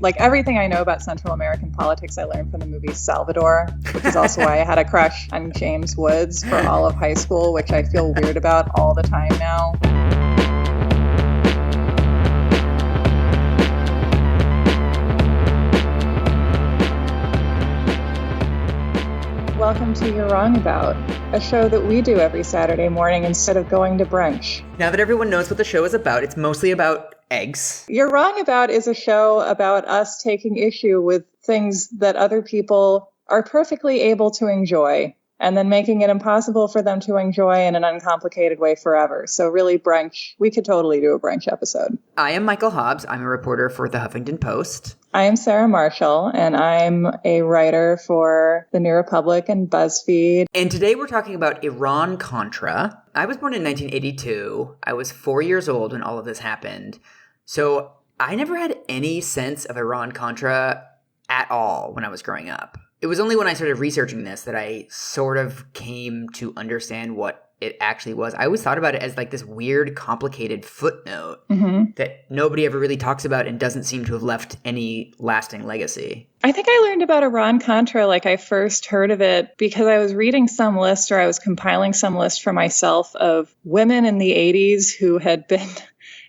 Like everything I know about Central American politics, I learned from the movie Salvador, which is also why I had a crush on James Woods for all of high school, which I feel weird about all the time now. Welcome to You're Wrong About, a show that we do every Saturday morning instead of going to brunch. Now that everyone knows what the show is about, it's mostly about eggs. You're Wrong About is a show about us taking issue with things that other people are perfectly able to enjoy, and then making it impossible for them to enjoy in an uncomplicated way forever. So really brunch, we could totally do a brunch episode. I am Michael Hobbs. I'm a reporter for the Huffington Post. I am Sarah Marshall, and I'm a writer for The New Republic and BuzzFeed. And today we're talking about Iran-Contra. I was born in 1982. I was 4 years old when all of this happened. So I never had any sense of Iran-Contra at all when I was growing up. It was only when I started researching this that I sort of came to understand what it actually was. I always thought about it as like this weird, complicated footnote that nobody ever really talks about and doesn't seem to have left any lasting legacy. I think I learned about Iran-Contra, like I first heard of it because I was reading some list, or I was compiling some list for myself of women in the 80s who had been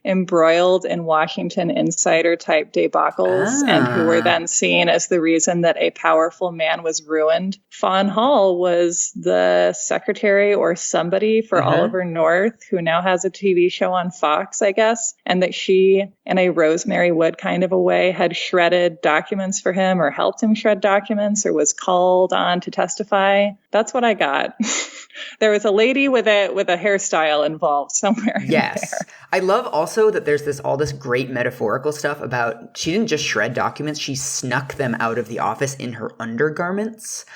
embroiled in Washington insider type debacles and who were then seen as the reason that a powerful man was ruined. Fawn Hall was the secretary or somebody for Oliver North, who now has a TV show on Fox, I guess, and that she, in a Rosemary Wood kind of a way, had shredded documents for him or helped him shred documents or was called on to testify. That's what I got. There was a lady with a hairstyle involved somewhere. Yes. I love also that there's all this great metaphorical stuff about she didn't just shred documents, she snuck them out of the office in her undergarments.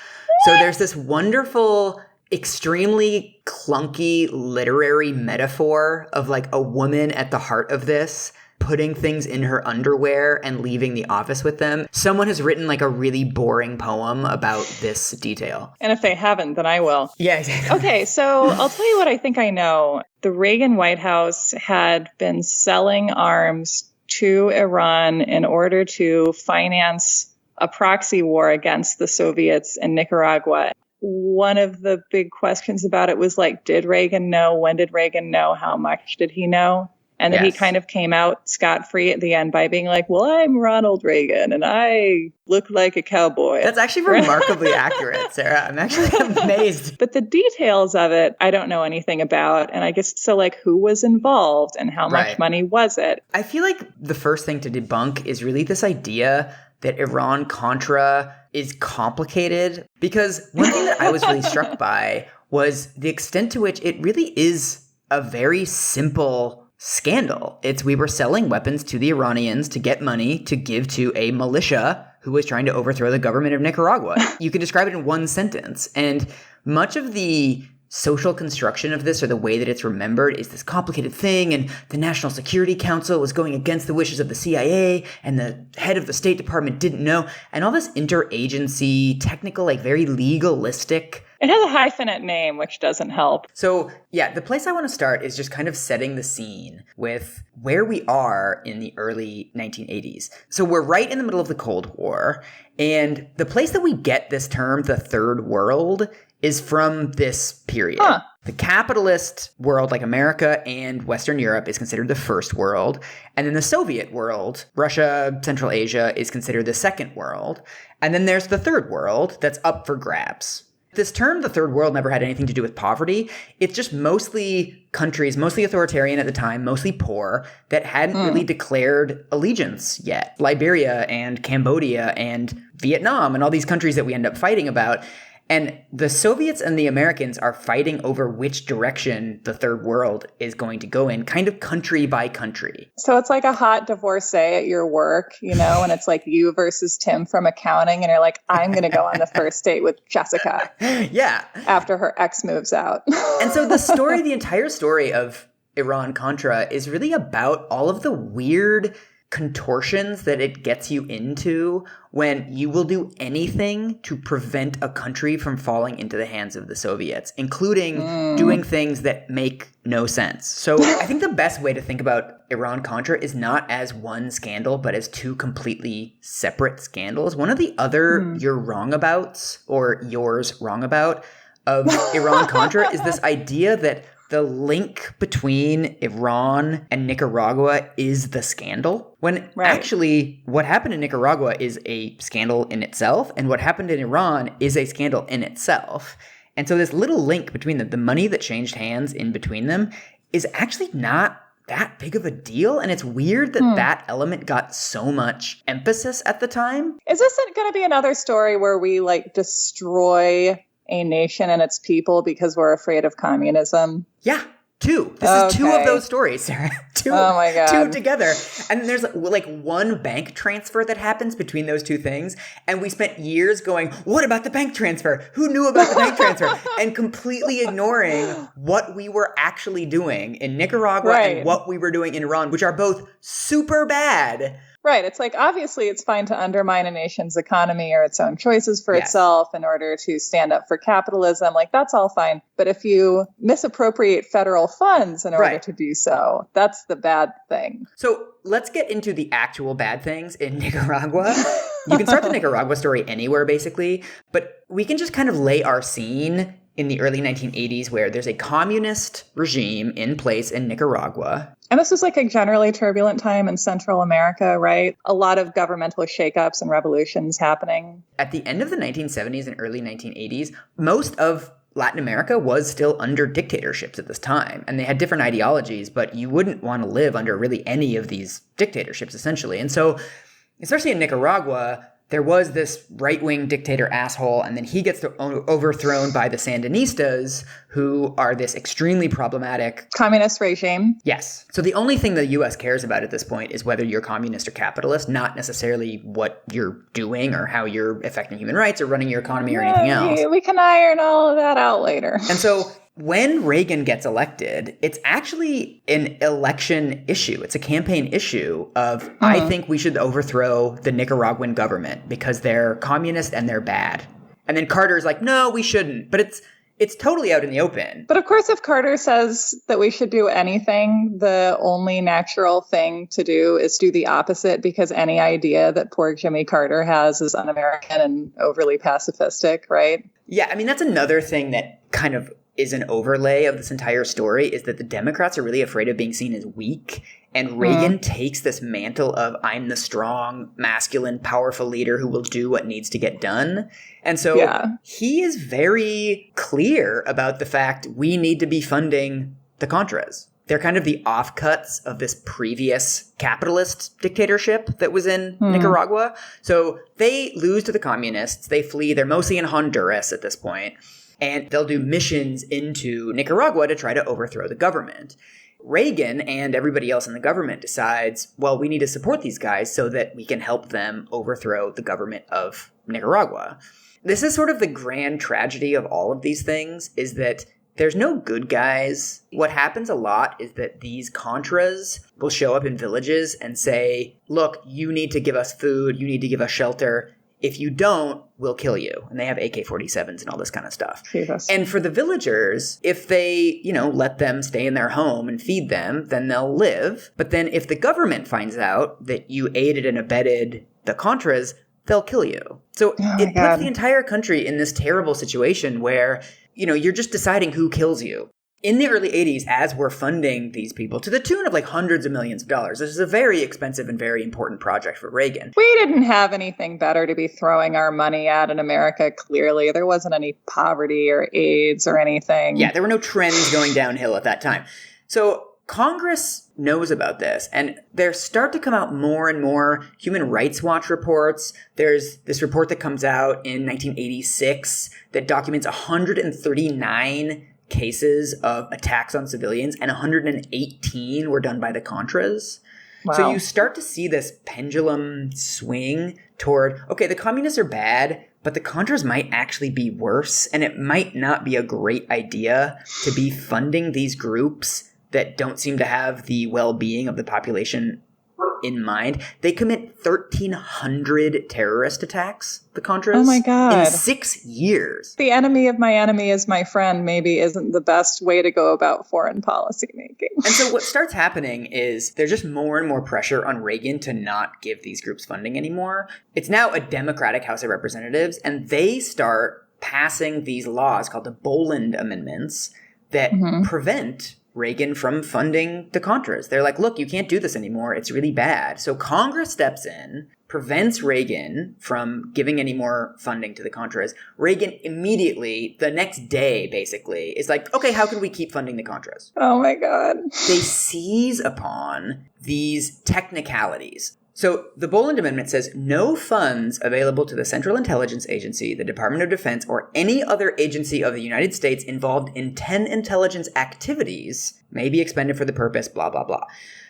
So there's this wonderful, extremely clunky literary metaphor of like a woman at the heart of this, putting things in her underwear and leaving the office with them. Someone has written like a really boring poem about this detail. And if they haven't, then I will. Yeah, exactly. Okay, so I'll tell you what I think I know. The Reagan White House had been selling arms to Iran in order to finance a proxy war against the Soviets in Nicaragua. One of the big questions about it was like, did Reagan know? When did Reagan know? How much did he know? And then he kind of came out scot-free at the end by being like, well, I'm Ronald Reagan, and I look like a cowboy. That's actually remarkably accurate, Sarah. I'm actually amazed. But the details of it, I don't know anything about. And I guess, so like, who was involved and how much money was it? I feel like the first thing to debunk is really this idea that Iran-Contra is complicated. Because one thing that I was really struck by was the extent to which it really is a very simple scandal. We were selling weapons to the Iranians to get money to give to a militia who was trying to overthrow the government of Nicaragua. You can describe it in one sentence. And much of the social construction of this, or the way that it's remembered, is this complicated thing, and the National Security Council was going against the wishes of the CIA, and the head of the State Department didn't know, and all this interagency, technical, like very legalistic. It has a hyphenate name, which doesn't help. So, yeah, the place I want to start is just kind of setting the scene with where we are in the early 1980s. So we're right in the middle of the Cold War, and the place that we get this term, the Third World, is from this period. The capitalist world, like America and Western Europe, is considered the First World. And then the Soviet world, Russia, Central Asia, is considered the Second World. And then there's the Third World that's up for grabs. This term, the Third World, never had anything to do with poverty. It's just mostly countries, mostly authoritarian at the time, mostly poor, that hadn't really declared allegiance yet. Liberia and Cambodia and Vietnam and all these countries that we end up fighting about. And the Soviets and the Americans are fighting over which direction the Third World is going to go in, kind of country by country. So it's like a hot divorcee at your work, you know, and it's like you versus Tim from accounting, and you're like, I'm going to go on the first date with Jessica. Yeah. After her ex moves out. And so the entire story of Iran-Contra is really about all of the weird contortions that it gets you into when you will do anything to prevent a country from falling into the hands of the Soviets, including doing things that make no sense. So I think the best way to think about Iran-Contra is not as one scandal, but as two completely separate scandals. One of the other you're wrong abouts, or yours wrong about, of Iran-Contra is this idea that the link between Iran and Nicaragua is the scandal, when actually what happened in Nicaragua is a scandal in itself, and what happened in Iran is a scandal in itself. And so this little link between them, the money that changed hands in between them, is actually not that big of a deal. And it's weird that that element got so much emphasis at the time. Is this going to be another story where we destroy a nation and its people because we're afraid of communism? Yeah, two. This is two of those stories, Sarah. Oh my God. Two together. And there's one bank transfer that happens between those two things. And we spent years going, what about the bank transfer? Who knew about the bank transfer? And completely ignoring what we were actually doing in Nicaragua and what we were doing in Iran, which are both super bad. Right. It's obviously it's fine to undermine a nation's economy or its own choices for itself in order to stand up for capitalism. That's all fine. But if you misappropriate federal funds in order to do so, that's the bad thing. So let's get into the actual bad things in Nicaragua. You can start the Nicaragua story anywhere, basically. But we can just kind of lay our scene in the early 1980s, where there's a communist regime in place in Nicaragua. And this is a generally turbulent time in Central America, right? A lot of governmental shakeups and revolutions happening. At the end of the 1970s and early 1980s, most of Latin America was still under dictatorships at this time. And they had different ideologies, but you wouldn't want to live under really any of these dictatorships, essentially. And so, especially in Nicaragua, there was this right-wing dictator asshole, and then he gets overthrown by the Sandinistas, who are this extremely problematic communist regime. Yes. So the only thing the U.S. cares about at this point is whether you're communist or capitalist, not necessarily what you're doing or how you're affecting human rights or running your economy or anything else. We can iron all of that out later. And so when Reagan gets elected, it's actually an election issue. It's a campaign issue of, I think we should overthrow the Nicaraguan government because they're communist and they're bad. And then Carter's like, no, we shouldn't. But it's totally out in the open. But of course, if Carter says that we should do anything, the only natural thing to do is do the opposite, because any idea that poor Jimmy Carter has is un-American and overly pacifistic, right? Yeah, I mean, that's another thing that kind of is an overlay of this entire story, is that the Democrats are really afraid of being seen as weak. And Reagan takes this mantle of, I'm the strong, masculine, powerful leader who will do what needs to get done. And so he is very clear about the fact we need to be funding the Contras. They're kind of the offcuts of this previous capitalist dictatorship that was in Nicaragua. So they lose to the communists. They flee. They're mostly in Honduras at this point. And they'll do missions into Nicaragua to try to overthrow the government. Reagan and everybody else in the government decides, well, we need to support these guys so that we can help them overthrow the government of Nicaragua. This is sort of the grand tragedy of all of these things, is that there's no good guys. What happens a lot is that these Contras will show up in villages and say, look, you need to give us food, you need to give us shelter. If you don't, we'll kill you. And they have AK-47s and all this kind of stuff. Jesus. And for the villagers, if they, let them stay in their home and feed them, then they'll live. But then if the government finds out that you aided and abetted the Contras, they'll kill you. So it puts the entire country in this terrible situation where, you're just deciding who kills you. In the early 80s, as we're funding these people to the tune of hundreds of millions of dollars, this is a very expensive and very important project for Reagan. We didn't have anything better to be throwing our money at in America, clearly. There wasn't any poverty or AIDS or anything. Yeah, there were no trends going downhill at that time. So Congress knows about this, and there start to come out more and more Human Rights Watch reports. There's this report that comes out in 1986 that documents 139 cases of attacks on civilians, and 118 were done by the Contras. Wow. So you start to see this pendulum swing toward, okay, the communists are bad, but the Contras might actually be worse, and it might not be a great idea to be funding these groups that don't seem to have the well-being of the population in mind. They commit 1,300 terrorist attacks, the Contras, Oh my God. in 6 years. The enemy of my enemy is my friend maybe isn't the best way to go about foreign policy making. And so what starts happening is there's just more and more pressure on Reagan to not give these groups funding anymore. It's now a Democratic House of Representatives, and they start passing these laws called the Boland Amendments that prevent Reagan from funding the Contras. They're like, look, you can't do this anymore. It's really bad. So Congress steps in, prevents Reagan from giving any more funding to the Contras. Reagan immediately, the next day, basically, is like, okay, how can we keep funding the Contras? Oh my God. They seize upon these technicalities. So the Boland Amendment says no funds available to the Central Intelligence Agency, the Department of Defense, or any other agency of the United States involved in 10 intelligence activities may be expended for the purpose, blah, blah, blah.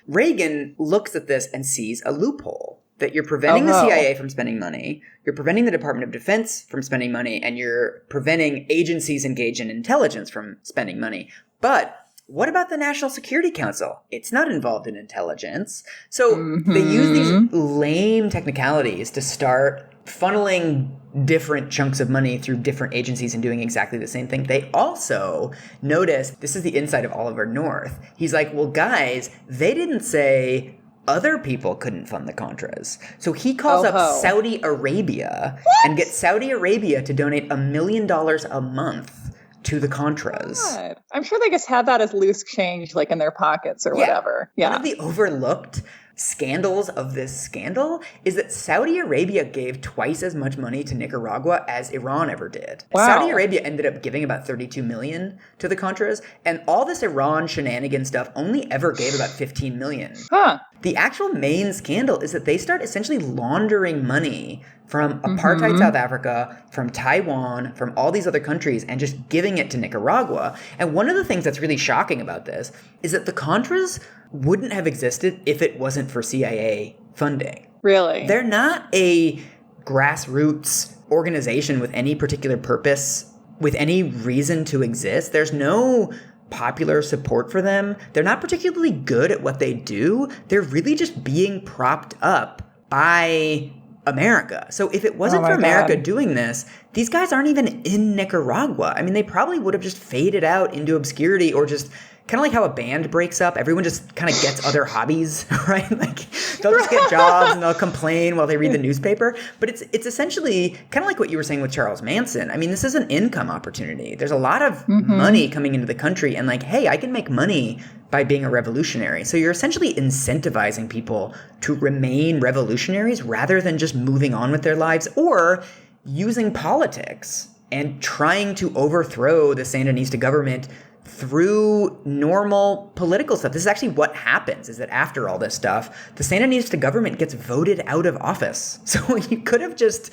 Reagan looks at this and sees a loophole that you're preventing the CIA from spending money, you're preventing the Department of Defense from spending money, and you're preventing agencies engaged in intelligence from spending money. But what about the National Security Council? It's not involved in intelligence. So they use these lame technicalities to start funneling different chunks of money through different agencies and doing exactly the same thing. They also notice, this is the insight of Oliver North. He's like, well, guys, they didn't say other people couldn't fund the Contras. So he calls up Saudi Arabia and gets Saudi Arabia to donate $1 million a month to the Contras. God. I'm sure they just had that as loose change, like in their pockets or whatever. Yeah. One of the overlooked scandals of this scandal is that Saudi Arabia gave twice as much money to Nicaragua as Iran ever did. Wow. Saudi Arabia ended up giving about $32 million to the Contras, and all this Iran shenanigan stuff only ever gave about $15 million. Huh. The actual main scandal is that they start essentially laundering money from apartheid South Africa, from Taiwan, from all these other countries, and just giving it to Nicaragua. And one of the things that's really shocking about this is that the Contras wouldn't have existed if it wasn't for CIA funding. Really? They're not a grassroots organization with any particular purpose, with any reason to exist. There's no popular support for them. They're not particularly good at what they do. They're really just being propped up by America. So if it wasn't for America doing this, these guys aren't even in Nicaragua. I mean, they probably would have just faded out into obscurity, or just kind of like how a band breaks up. Everyone just kind of gets other hobbies, right? Like they'll just get jobs and they'll complain while they read the newspaper. But it's essentially kind of like what you were saying with Charles Manson. I mean, this is an income opportunity. There's a lot of money coming into the country, and like, hey, I can make money by being a revolutionary. So you're essentially incentivizing people to remain revolutionaries rather than just moving on with their lives or using politics and trying to overthrow the Sandinista government through normal political stuff. This is actually what happens, is that after all this stuff, the Sandinista government gets voted out of office. So you could have just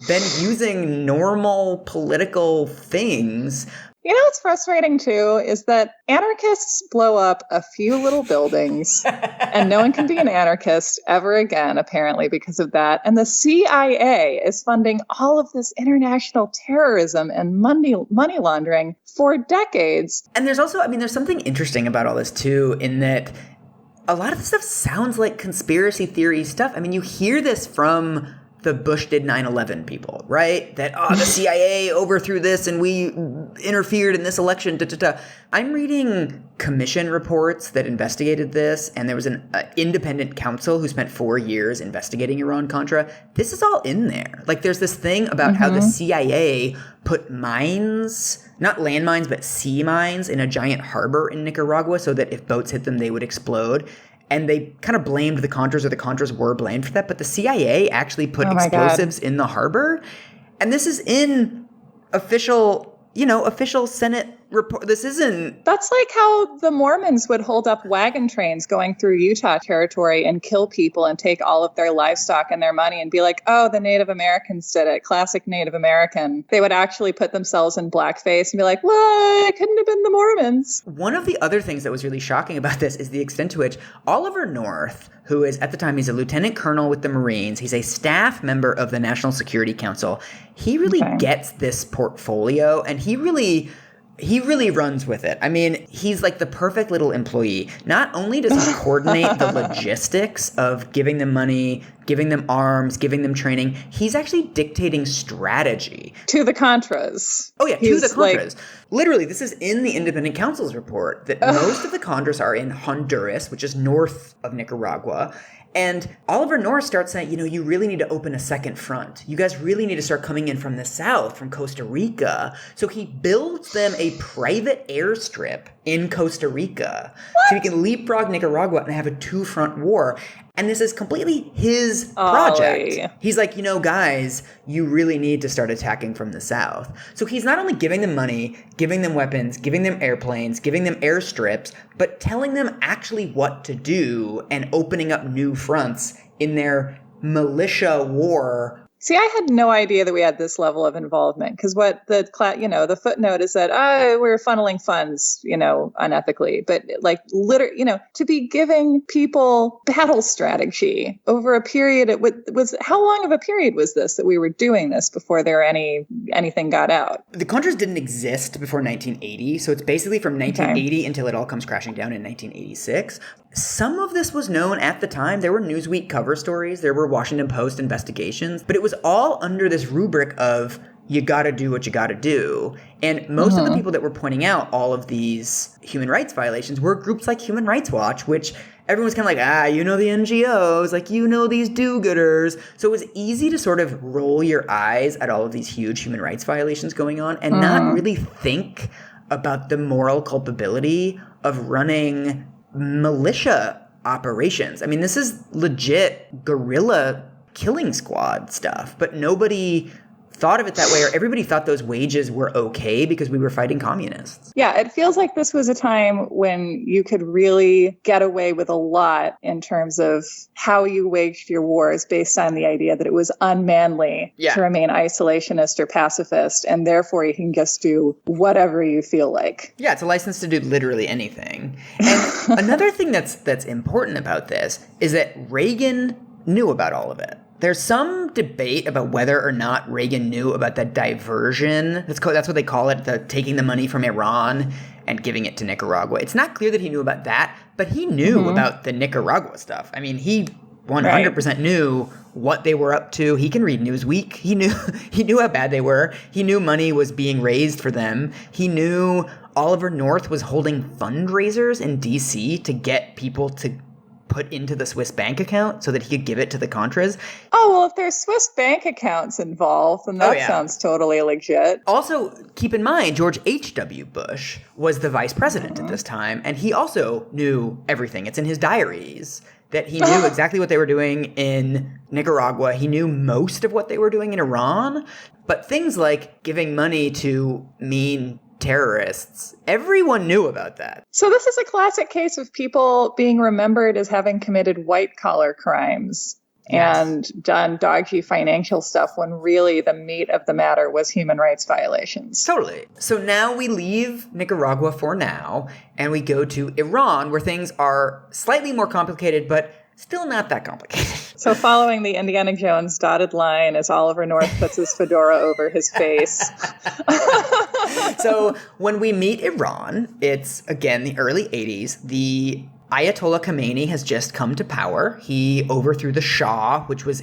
been using normal political things. You know what's frustrating too is that anarchists blow up a few little buildings and no one can be an anarchist ever again, apparently, because of that. And the CIA is funding all of this international terrorism and money laundering for decades. And there's also, I mean, there's something interesting about all this too, in that a lot of this stuff sounds like conspiracy theory stuff. I mean, you hear this from the Bush did 9/11 people, right? That, the CIA overthrew this and we interfered in this election. I'm reading commission reports that investigated this, and there was an independent counsel who spent 4 years investigating Iran-Contra. This is all in there. Like, there's this thing about how the CIA put mines, not landmines, but sea mines in a giant harbor in Nicaragua so that if boats hit them, they would explode. And they kind of blamed the Contras, or the Contras were blamed for that. But the CIA actually put explosives in the harbor. And this is in official Senate report. This isn't... That's like how the Mormons would hold up wagon trains going through Utah territory and kill people and take all of their livestock and their money and be like, oh, the Native Americans did it. Classic Native American. They would actually put themselves in blackface and be like, what? It couldn't have been the Mormons. One of the other things that was really shocking about this is the extent to which Oliver North, who is, at the time, he's a lieutenant colonel with the Marines. He's a staff member of the National Security Council. He really gets this portfolio, and he really... He really runs with it. I mean, he's like the perfect little employee. Not only does he coordinate the logistics of giving them money, giving them arms, giving them training, he's actually dictating strategy. To the Contras. Oh, yeah, to the Contras. Literally, this is in the Independent Counsel's report that most of the Contras are in Honduras, which is north of Nicaragua. And Oliver North starts saying, you really need to open a second front. You guys really need to start coming in from the south, from Costa Rica. So he builds them a private airstrip in Costa Rica. What? So he can leapfrog Nicaragua and have a two-front war. And this is completely his project. He's like, guys, you really need to start attacking from the south. So he's not only giving them money, giving them weapons, giving them airplanes, giving them airstrips, but telling them actually what to do and opening up new fronts in their militia war. See, I had no idea that we had this level of involvement, because what the footnote is that we're funneling funds, unethically, but to be giving people battle strategy over a period. It was how long of a period was this that we were doing this before anything got out? The Contras didn't exist before 1980, so it's basically from 1980 until it all comes crashing down in 1986. Some of this was known at the time. There were Newsweek cover stories. There were Washington Post investigations. But it was all under this rubric of you got to do what you got to do. And most of the people that were pointing out all of these human rights violations were groups like Human Rights Watch, which everyone was kind of like, the NGOs, these do-gooders. So it was easy to sort of roll your eyes at all of these huge human rights violations going on and not really think about the moral culpability of running militia operations. I mean, this is legit guerrilla killing squad stuff, but nobody thought of it that way, or everybody thought those wages were okay because we were fighting communists. Yeah, it feels like this was a time when you could really get away with a lot in terms of how you waged your wars based on the idea that it was unmanly to remain isolationist or pacifist, and therefore you can just do whatever you feel like. Yeah, it's a license to do literally anything. And another thing that's important about this is that Reagan knew about all of it. There's some debate about whether or not Reagan knew about that diversion. That's what they call it, the taking the money from Iran and giving it to Nicaragua. It's not clear that he knew about that, but he knew about the Nicaragua stuff. I mean, he 100% knew what they were up to. He can read Newsweek. He knew how bad they were. He knew money was being raised for them. He knew Oliver North was holding fundraisers in D.C. to get people to put into the Swiss bank account so that he could give it to the Contras. Oh, well, if there's Swiss bank accounts involved, then that sounds totally legit. Also, keep in mind, George H.W. Bush was the vice president at this time, and he also knew everything. It's in his diaries that he knew exactly what they were doing in Nicaragua. He knew most of what they were doing in Iran, but things like giving money to mean terrorists, everyone knew about that. So this is a classic case of people being remembered as having committed white-collar crimes and done dodgy financial stuff when really the meat of the matter was human rights violations. Totally. So now we leave Nicaragua for now, and we go to Iran, where things are slightly more complicated, but still not that complicated. So following the Indiana Jones dotted line as Oliver North puts his fedora over his face. So when we meet Iran, it's, again, the early 80s. The Ayatollah Khomeini has just come to power. He overthrew the Shah, which was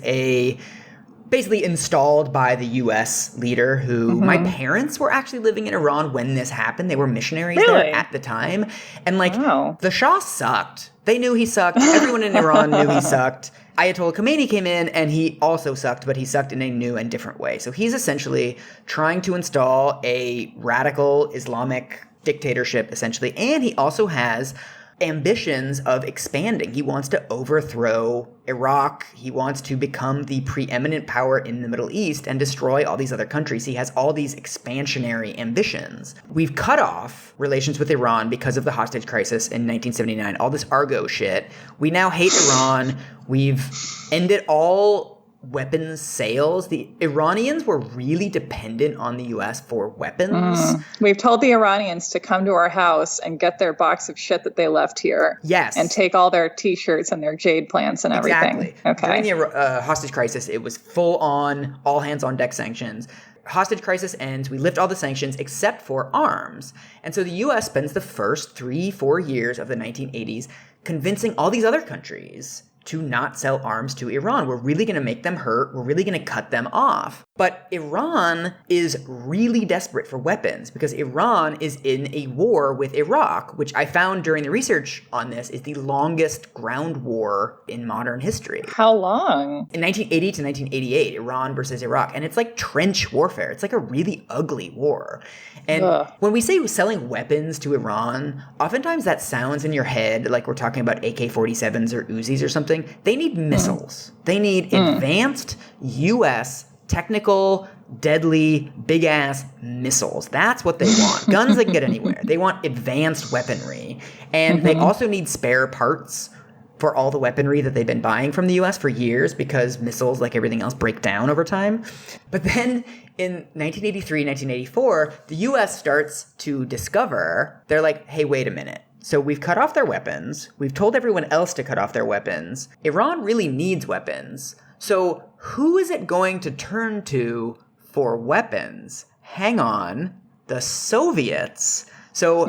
basically installed by the U.S. leader who my parents were actually living in Iran when this happened. They were missionaries there at the time. And the Shah sucked. They knew he sucked. Everyone in Iran knew he sucked. Ayatollah Khomeini came in and he also sucked, but he sucked in a new and different way. So he's essentially trying to install a radical Islamic dictatorship, essentially. And he also has ambitions of expanding. He wants to overthrow Iraq. He wants to become the preeminent power in the Middle East and destroy all these other countries. He has all these expansionary ambitions. We've cut off relations with Iran because of the hostage crisis in 1979, all this Argo shit. We now hate Iran. We've ended all weapons sales. The Iranians were really dependent on the U.S. for weapons. We've told the Iranians to come to our house and get their box of shit that they left here. Yes. And take all their T-shirts and their jade plants and everything. Exactly. Okay. During the hostage crisis, it was full on, all hands on deck sanctions. hostage crisis ends, we lift all the sanctions except for arms. And so the U.S. spends the first 3-4 years of the 1980s convincing all these other countries to not sell arms to Iran. We're really going to make them hurt. We're really going to cut them off. But Iran is really desperate for weapons because Iran is in a war with Iraq, which I found during the research on this is the longest ground war in modern history. How long? In 1980 to 1988, Iran versus Iraq. And it's like trench warfare. It's like a really ugly war. And when we say selling weapons to Iran, oftentimes that sounds in your head like we're talking about AK-47s or Uzis or something. They need missiles. They need advanced U.S. technical, deadly, big-ass missiles. That's what they want. Guns they can get anywhere. They want advanced weaponry. And they also need spare parts for all the weaponry that they've been buying from the U.S. for years because missiles, like everything else, break down over time. But then in 1983, 1984, the U.S. starts to discover, they're like, hey, wait a minute. So we've cut off their weapons. We've told everyone else to cut off their weapons. Iran really needs weapons. So who is it going to turn to for weapons? Hang on, the Soviets. So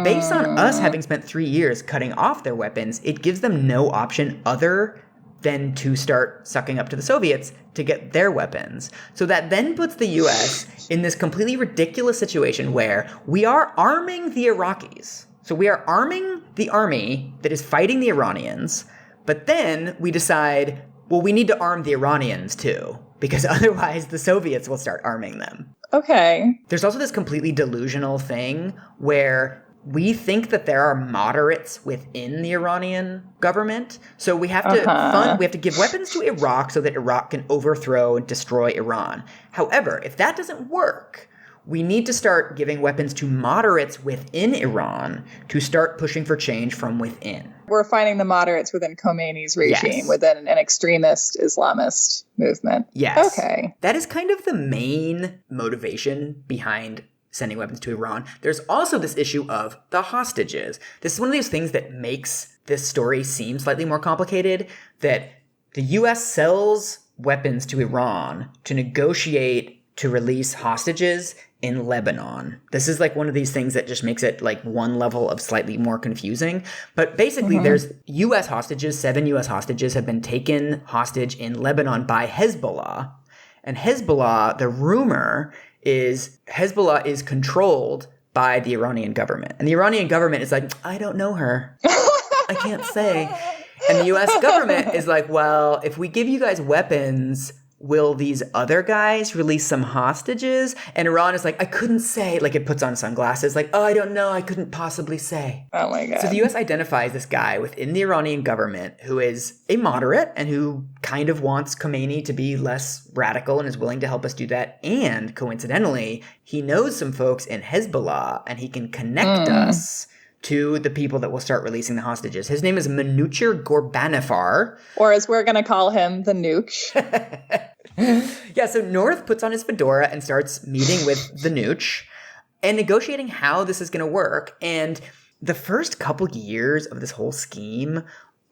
based on us having spent 3 years cutting off their weapons, it gives them no option other than to start sucking up to the Soviets to get their weapons. So that then puts the U.S. in this completely ridiculous situation where we are arming the Iraqis. So we are arming the army that is fighting the Iranians, but then we decide, well, we need to arm the Iranians too, because otherwise the Soviets will start arming them. Okay. There's also this completely delusional thing where we think that there are moderates within the Iranian government. So we have to we have to give weapons to Iraq so that Iraq can overthrow and destroy Iran. However, if that doesn't work, we need to start giving weapons to moderates within Iran to start pushing for change from within. We're finding the moderates within Khomeini's regime, within an extremist Islamist movement. Yes. Okay. That is kind of the main motivation behind sending weapons to Iran. There's also this issue of the hostages. This is one of those things that makes this story seem slightly more complicated, that the U.S. sells weapons to Iran to negotiate to release hostages in Lebanon. This is like one of these things that just makes it like one level of slightly more confusing. But basically there's U.S. hostages, 7 U.S. hostages have been taken hostage in Lebanon by Hezbollah. And Hezbollah, the rumor is Hezbollah is controlled by the Iranian government. And the Iranian government is like, I don't know her. I can't say. And the U.S. government is like, well, if we give you guys weapons, will these other guys release some hostages? And Iran is like, I couldn't say. Like, it puts on sunglasses. Like, oh, I don't know. I couldn't possibly say. Oh, my God. So the U.S. identifies this guy within the Iranian government who is a moderate and who kind of wants Khomeini to be less radical and is willing to help us do that. And coincidentally, he knows some folks in Hezbollah and he can connect us to the people that will start releasing the hostages. His name is Manucher Ghorbanifar. Or as we're going to call him, the Nooch. Yeah, so North puts on his fedora and starts meeting with the Nooch and negotiating how this is going to work. And the first couple years of this whole scheme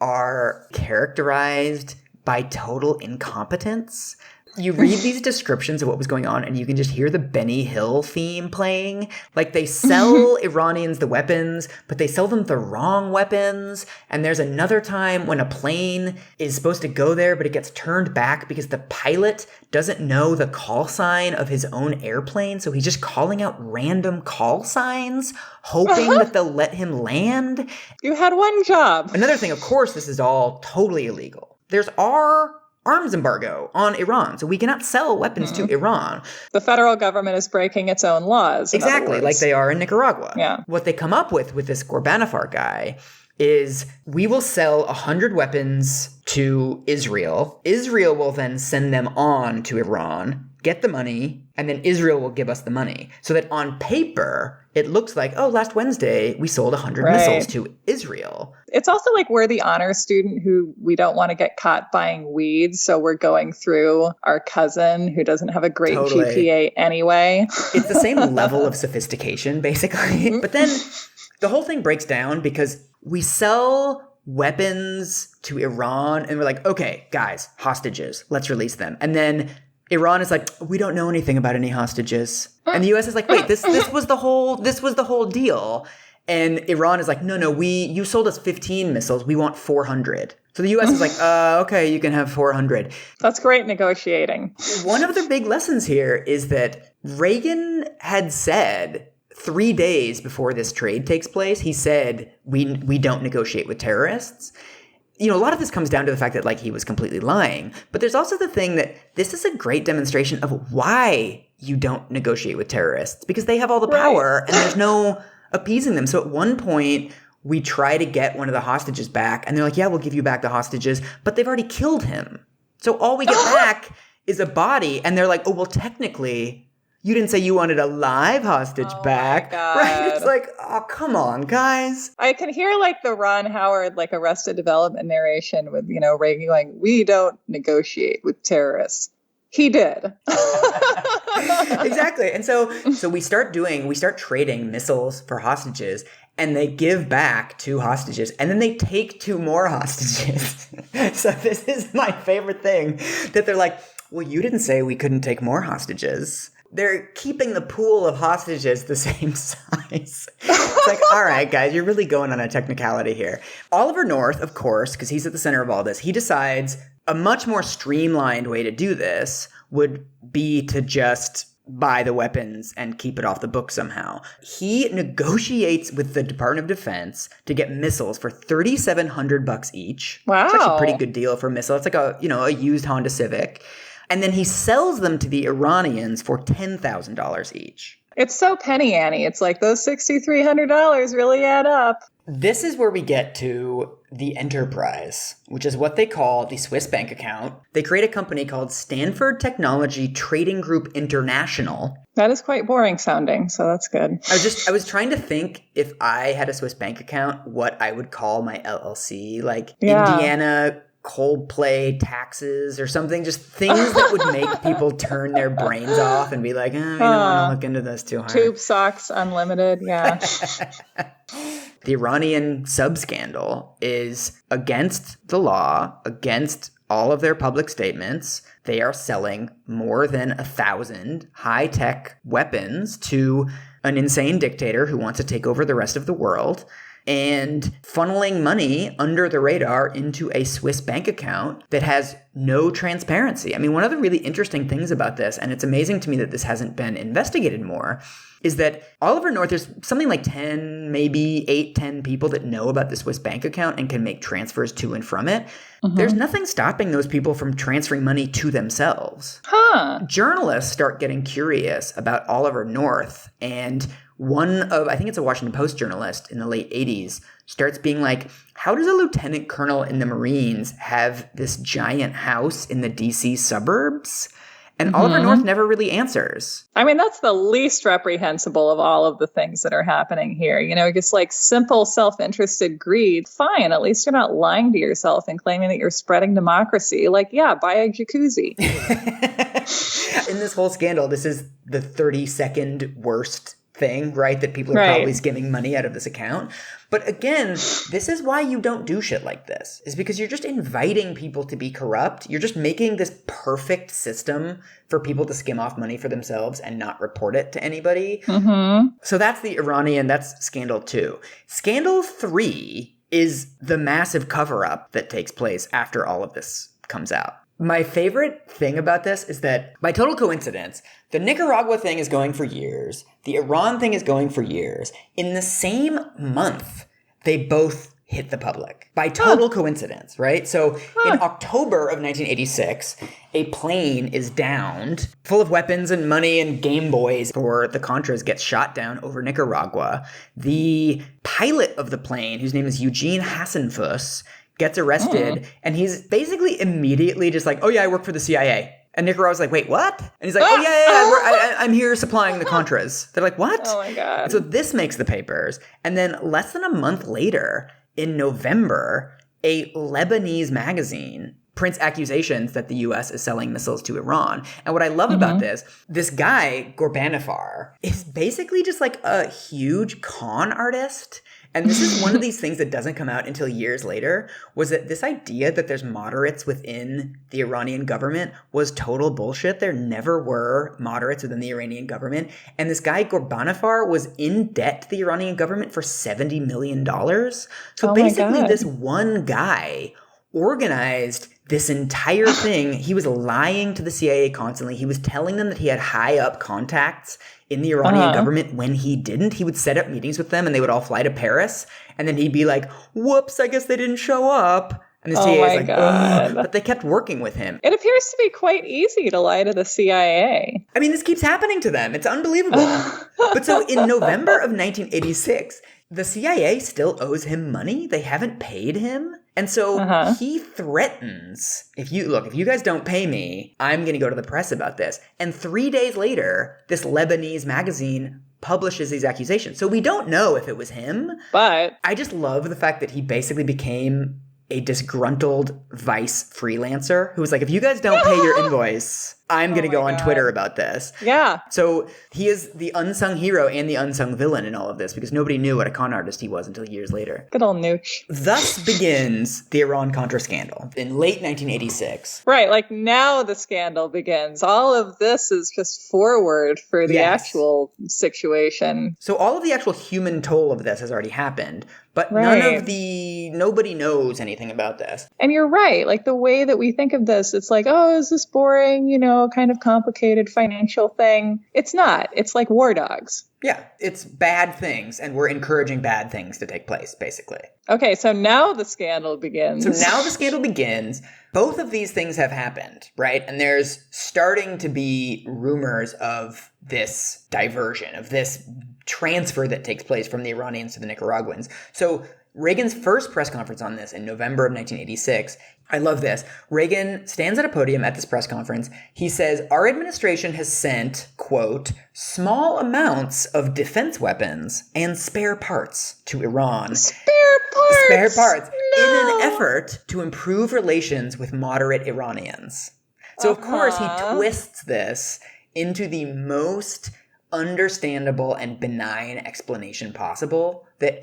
are characterized by total incompetence. You read these descriptions of what was going on and you can just hear the Benny Hill theme playing. Like, they sell Iranians the weapons, but they sell them the wrong weapons. And there's another time when a plane is supposed to go there, but it gets turned back because the pilot doesn't know the call sign of his own airplane. So he's just calling out random call signs, hoping that they'll let him land. You had one job. Another thing, of course, this is all totally illegal. There's our arms embargo on Iran, so we cannot sell weapons to Iran. The federal government is breaking its own laws. Exactly, like they are in Nicaragua. Yeah. What they come up with this Ghorbanifar guy is, we will sell 100 weapons to Israel. Israel will then send them on to Iran, get the money, and then Israel will give us the money. So that on paper, it looks like, oh, last Wednesday, we sold 100 missiles to Israel. It's also like we're the honor student who we don't want to get caught buying weeds, so we're going through our cousin who doesn't have a great GPA anyway. It's the same level of sophistication, basically. But then the whole thing breaks down because we sell weapons to Iran and we're like, okay, guys, hostages, let's release them. And then Iran is like, we don't know anything about any hostages. And the U.S. is like, wait, this was the whole deal. And Iran is like, no, you sold us 15 missiles. We want 400. So the U.S. is like, okay, you can have 400. That's great negotiating. One of the big lessons here is that Reagan had said 3 days before this trade takes place, he said, we don't negotiate with terrorists. You know, a lot of this comes down to the fact that, like, he was completely lying. But there's also the thing that this is a great demonstration of why you don't negotiate with terrorists. Because they have all the power and there's no appeasing them. So at one point, we try to get one of the hostages back. And they're like, yeah, we'll give you back the hostages. But they've already killed him. So all we get back is a body. And they're like, oh, well, technically, you didn't say you wanted a live hostage back. Right? It's like, oh, come on, guys. I can hear like the Ron Howard, like Arrested Development narration with, you know, Reagan going, we don't negotiate with terrorists. He did. Exactly. And so we start trading missiles for hostages, and they give back 2 hostages, and then they take 2 more hostages. So this is my favorite thing, that they're like, well, you didn't say we couldn't take more hostages. They're keeping the pool of hostages the same size. It's like, all right, guys, you're really going on a technicality here. Oliver North, of course, because he's at the center of all this, he decides a much more streamlined way to do this would be to just buy the weapons and keep it off the book somehow. He negotiates with the Department of Defense to get missiles for $3,700 each. Wow. It's actually a pretty good deal for a missile. It's like a used Honda Civic. And then he sells them to the Iranians for $10,000 each. It's so penny Annie. It's like those $6,300 really add up. This is where we get to the enterprise, which is what they call the Swiss bank account. They create a company called Stanford Technology Trading Group International. That is quite boring sounding, so that's good. I was trying to think, if I had a Swiss bank account, what I would call my LLC, like Indiana Coldplay taxes or something, just things that would make people turn their brains off and be like, we don't want to look into this too hard. Tube socks unlimited, yeah. The Iranian sub-scandal is against the law, against all of their public statements. They are selling more than 1,000 high-tech weapons to an insane dictator who wants to take over the rest of the world, and funneling money under the radar into a Swiss bank account that has no transparency. I mean, one of the really interesting things about this, and it's amazing to me that this hasn't been investigated more, is that Oliver North, there's something like 10, maybe 8, 10 people that know about the Swiss bank account and can make transfers to and from it. Mm-hmm. There's nothing stopping those people from transferring money to themselves. Journalists start getting curious about Oliver North, and I think it's a Washington Post journalist in the late 80s, starts being like, how does a lieutenant colonel in the Marines have this giant house in the DC suburbs? And Oliver North never really answers. I mean, that's the least reprehensible of all of the things that are happening here. You know, just like simple self-interested greed. Fine, at least you're not lying to yourself and claiming that you're spreading democracy. Like, yeah, buy a jacuzzi. In this whole scandal, this is the 32nd worst thing, right? That people are probably skimming money out of this account. But again, this is why you don't do shit like this, is because you're just inviting people to be corrupt. You're just making this perfect system for people to skim off money for themselves and not report it to anybody. Mm-hmm. So that's the Iranian, that's scandal 2. Scandal 3 is the massive cover-up that takes place after all of this comes out. My favorite thing about this is that, by total coincidence, the Nicaragua thing is going for years. The Iran thing is going for years. In the same month, they both hit the public. By total coincidence, right? So in October of 1986, a plane is downed full of weapons and money and Game Boys for the Contras gets shot down over Nicaragua. The pilot of the plane, whose name is Eugene Hassenfuss, gets arrested, and he's basically immediately just like, oh yeah, I work for the CIA. And Nicaragua's like, wait, what? And he's like, oh yeah, I'm here supplying the Contras. They're like, what? Oh my God. And so this makes the papers. And then less than a month later, in November, a Lebanese magazine prints accusations that the U.S. is selling missiles to Iran. And what I love about this guy, Ghorbanifar, is basically just like a huge con artist. And this is one of these things that doesn't come out until years later, was that this idea that there's moderates within the Iranian government was total bullshit. There never were moderates within the Iranian government. And this guy, Ghorbanifar, was in debt to the Iranian government for $70 million. So basically this one guy organized this entire thing. He was lying to the CIA constantly. He was telling them that he had high up contacts in the Iranian government when he didn't. He would set up meetings with them and they would all fly to Paris. And then he'd be like, whoops, I guess they didn't show up. And the CIA is like, ugh. But they kept working with him. It appears to be quite easy to lie to the CIA. I mean, this keeps happening to them. It's unbelievable. But so in November of 1986, the CIA still owes him money. They haven't paid him. And so he threatens, if you guys don't pay me, I'm going to go to the press about this. And 3 days later, this Lebanese magazine publishes these accusations. So we don't know if it was him. But I just love the fact that he basically became a disgruntled Vice freelancer who was like, if you guys don't pay your invoice, I'm going to go on Twitter about this. Yeah. So he is the unsung hero and the unsung villain in all of this because nobody knew what a con artist he was until years later. Good old Nooch. Thus begins the Iran-Contra scandal in late 1986. Right, like now the scandal begins. All of this is just forward for the actual situation. So all of the actual human toll of this has already happened, but nobody knows anything about this. And you're right, like the way that we think of this, it's like, oh, is this boring, kind of complicated financial thing? It's not. It's like war dogs. Yeah, it's bad things, and we're encouraging bad things to take place, basically. Okay, so now the scandal begins. Both of these things have happened, right? And there's starting to be rumors of this diversion, of this transfer that takes place from the Iranians to the Nicaraguans. So Reagan's first press conference on this in November of 1986, I love this. Reagan stands at a podium at this press conference. He says, our administration has sent, quote, small amounts of defense weapons and spare parts to Iran. Spare parts. No. In an effort to improve relations with moderate Iranians. So, of course, he twists this into the most understandable and benign explanation possible. That,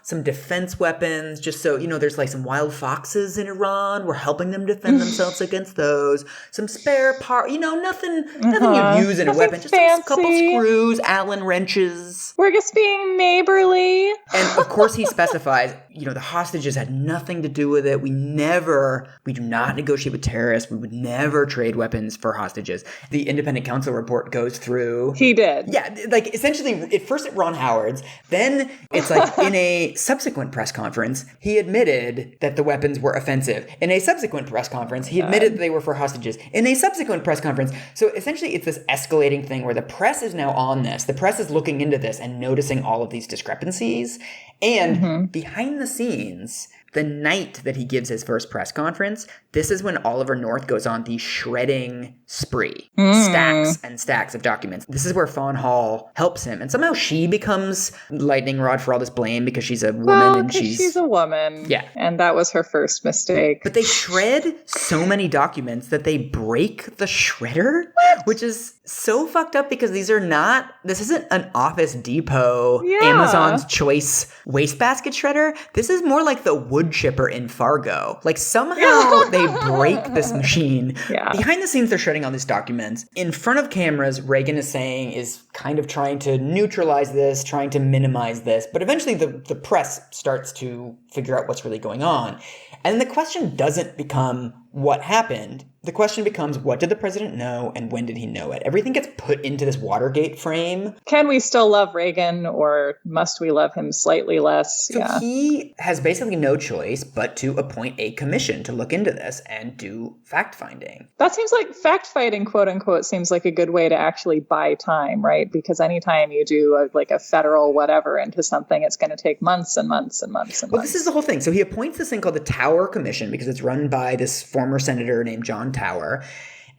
some defense weapons, just so, there's like some wild foxes in Iran. We're helping them defend themselves against those. Some spare part, nothing you use in a weapon. Just a couple screws, Allen wrenches. We're just being neighborly. And of course he specifies, the hostages had nothing to do with it. We do not negotiate with terrorists. We would never trade weapons for hostages. The Independent Counsel report goes through. He did. Yeah, like essentially at first at Ron Howard's, then it's like in a subsequent press conference, he admitted that the weapons were offensive. In a subsequent press conference, he admitted that they were for hostages. In a subsequent press conference. So essentially it's this escalating thing where the press is now on this. The press is looking into this and noticing all of these discrepancies. And behind the scenes, the night that he gives his first press conference, this is when Oliver North goes on the shredding spree. Stacks and stacks of documents. This is where Fawn Hall helps him. And somehow she becomes lightning rod for all this blame because she's a woman and she's a woman. Yeah. And that was her first mistake. But they shred so many documents that they break the shredder, which is so fucked up because this isn't an Office Depot, Amazon's Choice wastebasket shredder. This is more like the wood chipper in Fargo. Like somehow they break this machine. Yeah. Behind the scenes, they're shredding all these documents. In front of cameras, Reagan is kind of trying to neutralize this, trying to minimize this. But eventually the press starts to figure out what's really going on. And the question doesn't become what happened. The question becomes, what did the president know and when did he know it? Everything gets put into this Watergate frame. Can we still love Reagan or must we love him slightly less? So he has basically no choice but to appoint a commission to look into this and do fact-finding. That seems like fact-fighting, quote-unquote, seems like a good way to actually buy time, right? Because anytime you do a federal whatever into something, it's going to take months and months and months and months. Well, this is the whole thing. So he appoints this thing called the Tower Commission because it's run by this former senator named John Tower.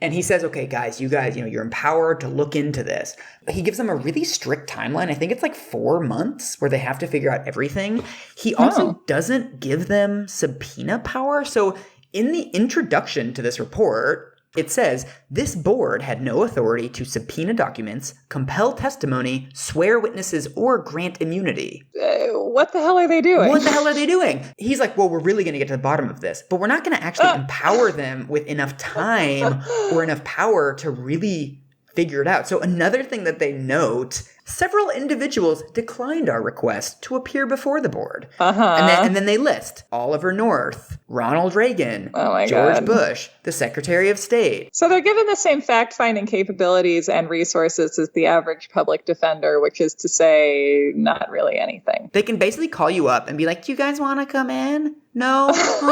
And he says, okay, guys, you're empowered to look into this. He gives them a really strict timeline. I think it's like 4 months where they have to figure out everything. He also doesn't give them subpoena power. So in the introduction to this report, It says, this board had no authority to subpoena documents, compel testimony, swear witnesses, or grant immunity. What the hell are they doing? What the hell are they doing? He's like, well, we're really going to get to the bottom of this, but we're not going to actually empower them with enough time or enough power to really figure it out. So another thing that they note, several individuals declined our request to appear before the board. And then they list Oliver North, Ronald Reagan, George Bush, the Secretary of State. So they're given the same fact-finding capabilities and resources as the average public defender, which is to say, not really anything. They can basically call you up and be like, do you guys want to come in? No?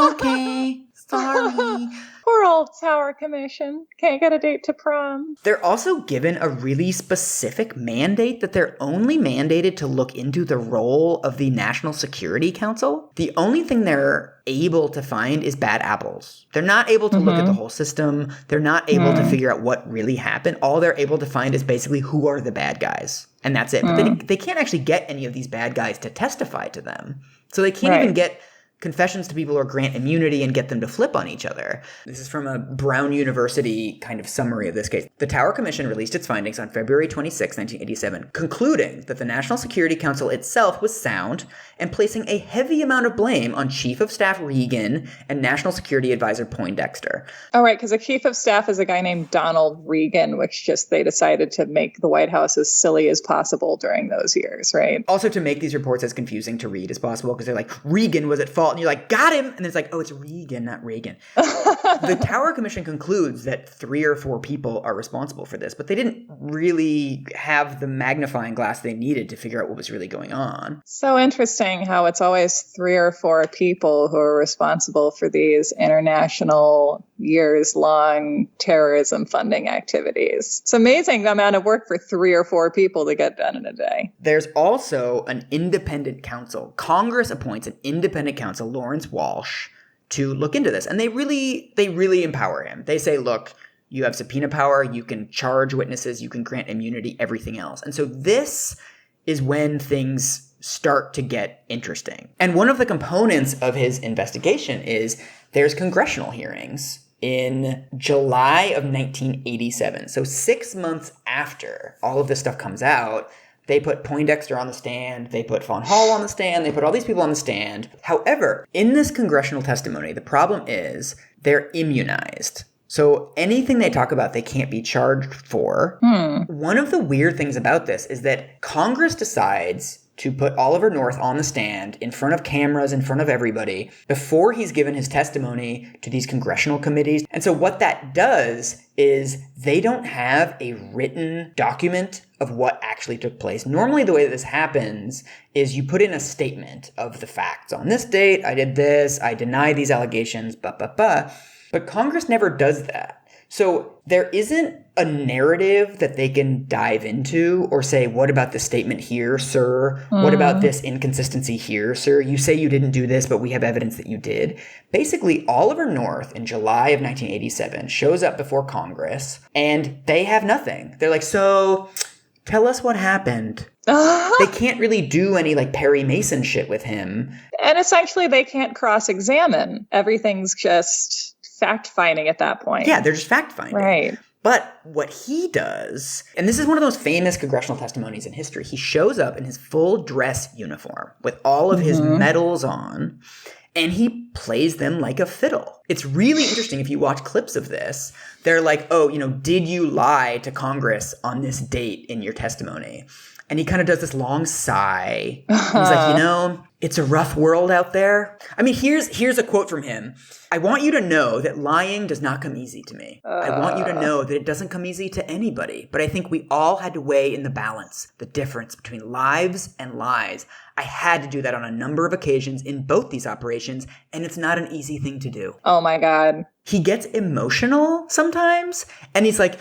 Okay. Sorry. Poor old Tower Commission. Can't get a date to prom. They're also given a really specific mandate that they're only mandated to look into the role of the National Security Council. The only thing they're able to find is bad apples. They're not able to look at the whole system. They're not able to figure out what really happened. All they're able to find is basically who are the bad guys. And that's it. But they can't actually get any of these bad guys to testify to them. So they can't even get confessions to people or grant immunity and get them to flip on each other. This is from a Brown University kind of summary of this case. The Tower Commission released its findings on February 26, 1987, concluding that the National Security Council itself was sound and placing a heavy amount of blame on Chief of Staff Reagan and National Security Advisor Poindexter. Oh, right, because a Chief of Staff is a guy named Donald Reagan, which just they decided to make the White House as silly as possible during those years, right? Also to make these reports as confusing to read as possible, because they're like, Reagan was at fault, and you're like, got him! And then it's like, oh, it's Reagan, not Reagan. The Tower Commission concludes that 3 or 4 people are responsible for this, but they didn't really have the magnifying glass they needed to figure out what was really going on. So interesting how it's always 3 or 4 people who are responsible for these international years-long terrorism funding activities. It's amazing the amount of work for 3 or 4 people to get done in a day. There's also an independent counsel. Congress appoints an independent counsel, Lawrence Walsh, to look into this. And they really empower him. They say, look, you have subpoena power, you can charge witnesses, you can grant immunity, everything else. And so this is when things start to get interesting. And one of the components of his investigation is there's congressional hearings in July of 1987. So 6 months after all of this stuff comes out, they put Poindexter on the stand, they put Von Hall on the stand, they put all these people on the stand. However, in this congressional testimony, the problem is they're immunized. So anything they talk about, they can't be charged for. One of the weird things about this is that Congress decides to put Oliver North on the stand in front of cameras, in front of everybody, before he's given his testimony to these congressional committees. And so what that does is they don't have a written document of what actually took place. Normally the way that this happens is you put in a statement of the facts. On this date, I did this, I deny these allegations, But Congress never does that. So there isn't a narrative that they can dive into or say, what about this statement here, sir? What about this inconsistency here, sir? You say you didn't do this, but we have evidence that you did. Basically, Oliver North in July of 1987 shows up before Congress and they have nothing. They're like, so tell us what happened. They can't really do any like Perry Mason shit with him. And essentially they can't cross-examine. Everything's just fact-finding at that point. Yeah, they're just fact-finding. Right. But what he does, and this is one of those famous congressional testimonies in history, he shows up in his full dress uniform with all of his medals on, and he plays them like a fiddle. It's really interesting if you watch clips of this. They're like, oh, did you lie to Congress on this date in your testimony? And he kind of does this long sigh. He's like, it's a rough world out there. I mean, here's a quote from him. I want you to know that lying does not come easy to me. I want you to know that it doesn't come easy to anybody. But I think we all had to weigh in the balance the difference between lives and lies. I had to do that on a number of occasions in both these operations, and it's not an easy thing to do. Oh my God. He gets emotional sometimes, and he's like,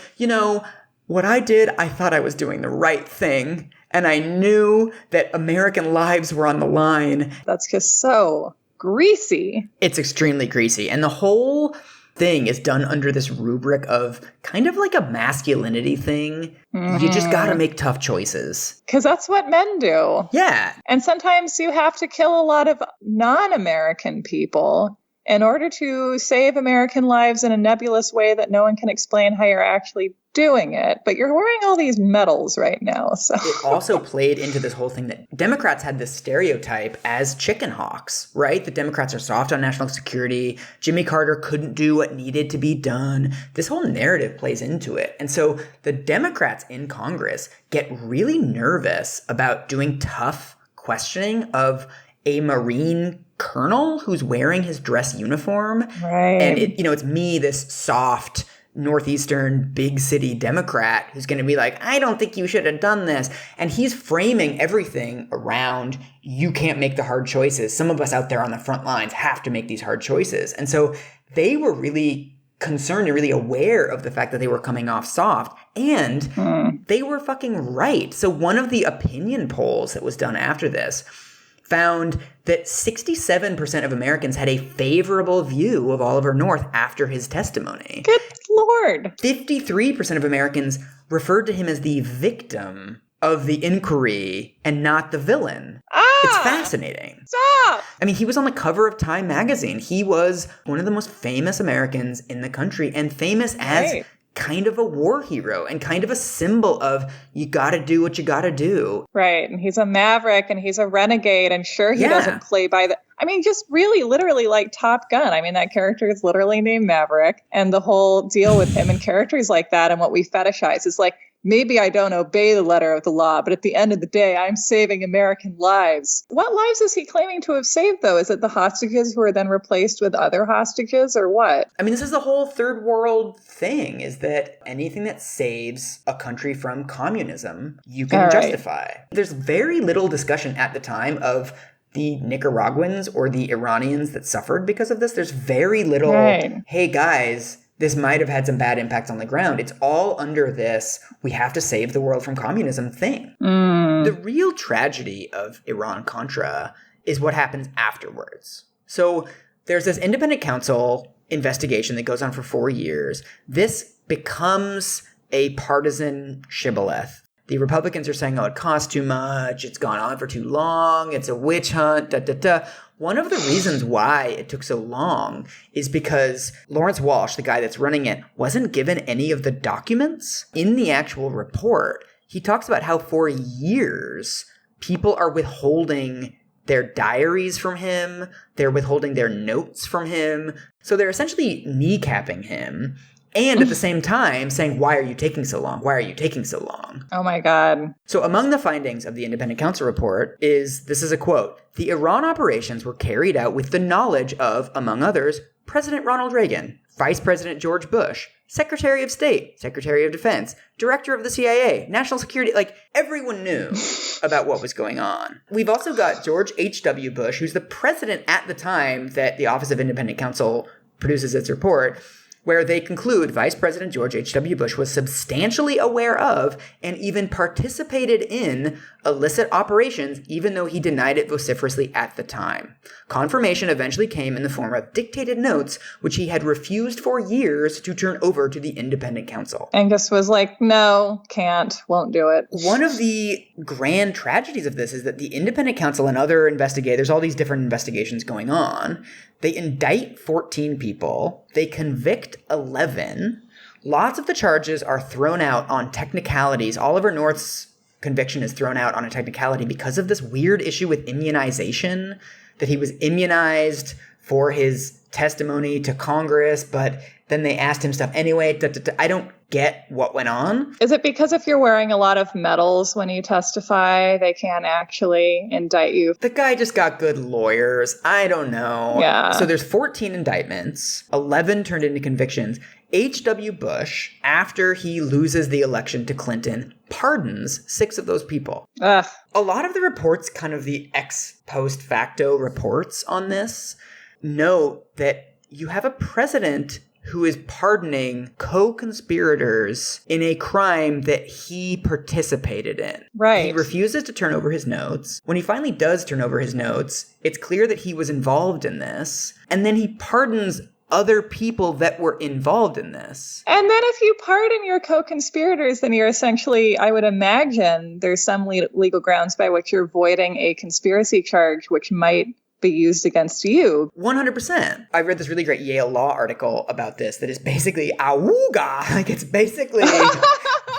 what I did, I thought I was doing the right thing. And I knew that American lives were on the line. That's just so greasy. It's extremely greasy. And the whole thing is done under this rubric of kind of like a masculinity thing. You just got to make tough choices. Because that's what men do. Yeah. And sometimes you have to kill a lot of non-American people in order to save American lives in a nebulous way that no one can explain how you're actually doing it, but you're wearing all these medals right now. So it also played into this whole thing that Democrats had this stereotype as chicken hawks, right? The Democrats are soft on national security. Jimmy Carter couldn't do what needed to be done. This whole narrative plays into it. And so the Democrats in Congress get really nervous about doing tough questioning of a Marine colonel who's wearing his dress uniform. Right. And it's me, this soft Northeastern big city Democrat who's going to be like, I don't think you should have done this. And he's framing everything around, you can't make the hard choices. Some of us out there on the front lines have to make these hard choices. And so they were really concerned and really aware of the fact that they were coming off soft, and they were fucking right. So one of the opinion polls that was done after this found that 67% of Americans had a favorable view of Oliver North after his testimony. Good Lord. 53% of Americans referred to him as the victim of the inquiry and not the villain. It's fascinating. Stop! I mean, he was on the cover of Time magazine. He was one of the most famous Americans in the country, and famous as kind of a war hero and kind of a symbol of you gotta do what you gotta do. Right. And he's a maverick and he's a renegade, and sure, he doesn't play by the... I mean, just really literally like Top Gun. I mean, that character is literally named Maverick, and the whole deal with him and characters like that and what we fetishize is like, maybe I don't obey the letter of the law, but at the end of the day, I'm saving American lives. What lives is he claiming to have saved, though? Is it the hostages who are then replaced with other hostages, or what? I mean, this is the whole third world thing, is that anything that saves a country from communism, you can justify. There's very little discussion at the time of the Nicaraguans or the Iranians that suffered because of this. There's very little, hey guys, this might have had some bad impacts on the ground. It's all under this, we have to save the world from communism thing. The real tragedy of Iran-Contra is what happens afterwards. So there's this independent counsel investigation that goes on for 4 years. This becomes a partisan shibboleth. The Republicans are saying, oh, it costs too much, it's gone on for too long, it's a witch hunt, One of the reasons why it took so long is because Lawrence Walsh, the guy that's running it, wasn't given any of the documents in the actual report. He talks about how for years, people are withholding their diaries from him, they're withholding their notes from him, so they're essentially kneecapping him. And at the same time saying, why are you taking so long? Why are you taking so long? Oh my God. So among the findings of the independent counsel report this is a quote, the Iran operations were carried out with the knowledge of, among others, President Ronald Reagan, Vice President George Bush, Secretary of State, Secretary of Defense, Director of the CIA, National Security, like everyone knew about what was going on. We've also got George H.W. Bush, who's the president at the time that the Office of Independent Counsel produces its report, where they conclude Vice President George H.W. Bush was substantially aware of and even participated in illicit operations, even though he denied it vociferously at the time. Confirmation eventually came in the form of dictated notes, which he had refused for years to turn over to the independent counsel. Angus was like, no, can't, won't do it. One of the grand tragedies of this is that the independent counsel and other investigators, there's all these different investigations going on. They indict 14 people. They convict 11. Lots of the charges are thrown out on technicalities. Oliver North's conviction is thrown out on a technicality because of this weird issue with immunization, that he was immunized for his testimony to Congress, but then they asked him stuff anyway. I don't get what went on. Is it because if you're wearing a lot of medals when you testify, they can't actually indict you? The guy just got good lawyers. I don't know. Yeah. So there's 14 indictments, 11 turned into convictions. H.W. Bush, after he loses the election to Clinton, pardons 6 of those people. Ugh. A lot of the reports, kind of the ex post facto reports on this, note that you have a president who is pardoning co-conspirators in a crime that he participated in. Right. He refuses to turn over his notes. When he finally does turn over his notes, it's clear that he was involved in this. And then he pardons other people that were involved in this. And then if you pardon your co-conspirators, then you're essentially, I would imagine, there's some legal grounds by which you're voiding a conspiracy charge, which might be used against you. 100%. I read this really great Yale Law article about this that is basically awooga. Like, it's basically,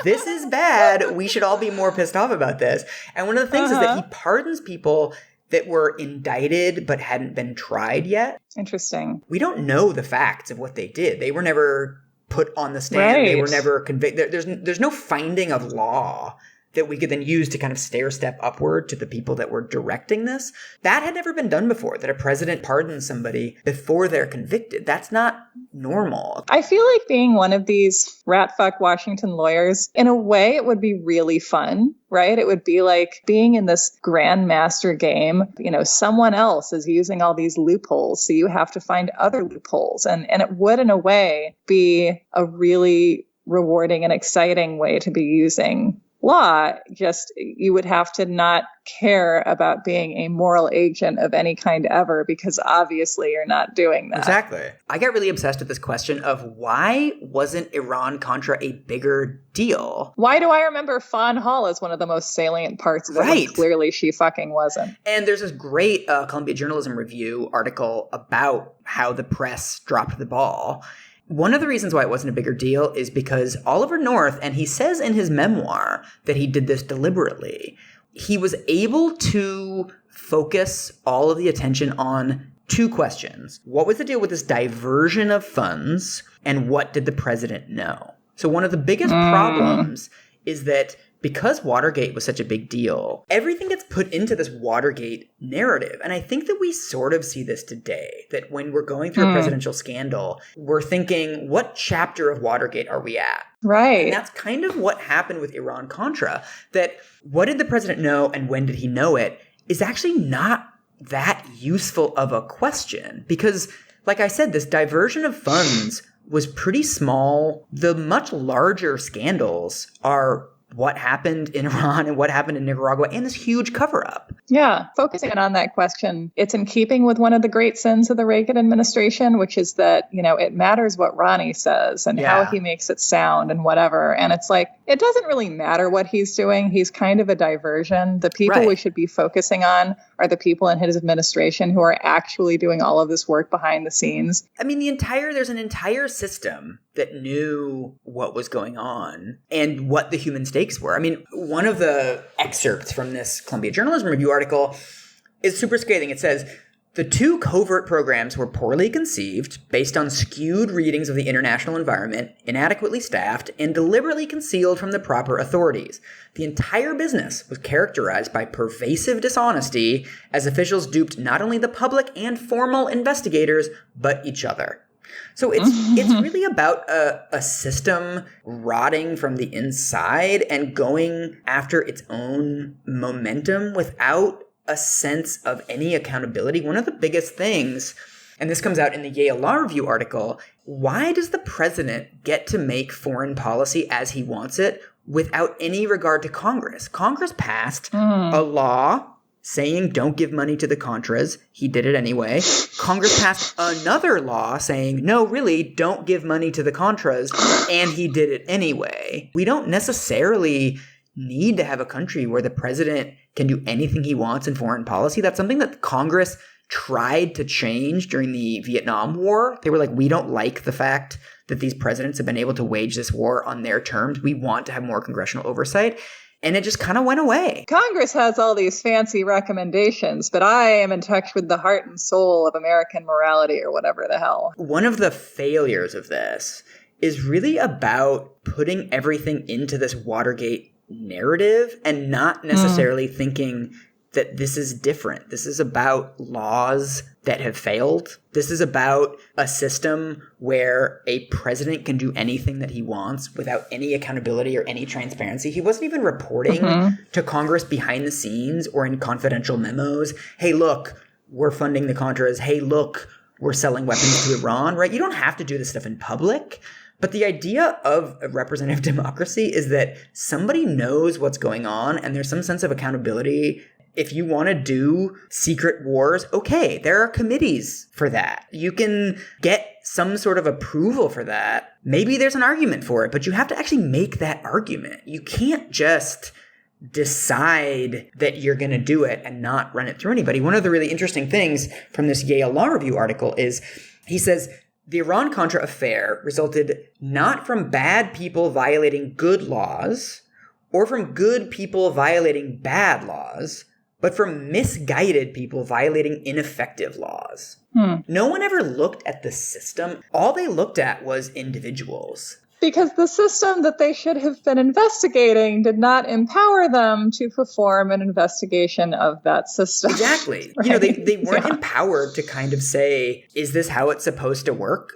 this is bad. We should all be more pissed off about this. And one of the things is that he pardons people that were indicted but hadn't been tried yet. Interesting. We don't know the facts of what they did. They were never put on the stand. Right. They were never convicted. There's no finding of law that we could then use to kind of stair step upward to the people that were directing this. That had never been done before, that a president pardons somebody before they're convicted. That's not normal. I feel like being one of these rat fuck Washington lawyers, in a way, it would be really fun, right? It would be like being in this grandmaster game. Someone else is using all these loopholes, so you have to find other loopholes. And it would, in a way, be a really rewarding and exciting way to be using law. Just you would have to not care about being a moral agent of any kind ever, because obviously you're not doing that. Exactly. I got really obsessed with this question of why wasn't Iran-Contra a bigger deal? Why do I remember Fawn Hall as one of the most salient parts of it? Right. When clearly she fucking wasn't. And there's this great Columbia Journalism Review article about how the press dropped the ball. One of the reasons why it wasn't a bigger deal is because Oliver North, and he says in his memoir that he did this deliberately, he was able to focus all of the attention on two questions. What was the deal with this diversion of funds, and what did the president know? So one of the biggest problems is that because Watergate was such a big deal, everything gets put into this Watergate narrative. And I think that we sort of see this today, that when we're going through a presidential scandal, we're thinking, what chapter of Watergate are we at? Right. And that's kind of what happened with Iran-Contra, that what did the president know and when did he know it is actually not that useful of a question. Because, like I said, this diversion of funds was pretty small. The much larger scandals are what happened in Iran and what happened in Nicaragua and this huge cover-up. Yeah, focusing on that question, it's in keeping with one of the great sins of the Reagan administration, which is that, it matters what Ronnie says and how he makes it sound and whatever. And it's like, it doesn't really matter what he's doing. He's kind of a diversion. The people we should be focusing on are the people in his administration who are actually doing all of this work behind the scenes. I mean, there's an entire system that knew what was going on and what the human stakes were. I mean, one of the excerpts from this Columbia Journalism Review article is super scathing. It says, the two covert programs were poorly conceived, based on skewed readings of the international environment, inadequately staffed, and deliberately concealed from the proper authorities. The entire business was characterized by pervasive dishonesty, as officials duped not only the public and formal investigators, but each other. So it's really about a system rotting from the inside and going after its own momentum without a sense of any accountability. One of the biggest things, and this comes out in the Yale Law Review article, why does the president get to make foreign policy as he wants it without any regard to Congress? Congress passed a law saying don't give money to the Contras. He did it anyway. Congress passed another law saying, no, really, don't give money to the Contras, and he did it anyway. We don't necessarily need to have a country where the president can do anything he wants in foreign policy. That's something that Congress tried to change during the Vietnam War. They were like, we don't like the fact that these presidents have been able to wage this war on their terms. We want to have more congressional oversight. And it just kind of went away. Congress has all these fancy recommendations, but I am in touch with the heart and soul of American morality or whatever the hell. One of the failures of this is really about putting everything into this Watergate narrative and not necessarily thinking that this is different. This is about laws that have failed. This is about a system where a president can do anything that he wants without any accountability or any transparency. He wasn't even reporting to Congress behind the scenes or in confidential memos. Hey, look, we're funding the Contras. Hey, look, we're selling weapons to Iran, right? You don't have to do this stuff in public. But the idea of a representative democracy is that somebody knows what's going on and there's some sense of accountability. If you want to do secret wars, okay, there are committees for that. You can get some sort of approval for that. Maybe there's an argument for it, but you have to actually make that argument. You can't just decide that you're going to do it and not run it through anybody. One of the really interesting things from this Yale Law Review article is he says, the Iran-Contra affair resulted not from bad people violating good laws or from good people violating bad laws, but from misguided people violating ineffective laws. No one ever looked at the system. All they looked at was individuals. Because the system that they should have been investigating did not empower them to perform an investigation of that system. Exactly. Right? You know, they weren't empowered to kind of say, is this how it's supposed to work?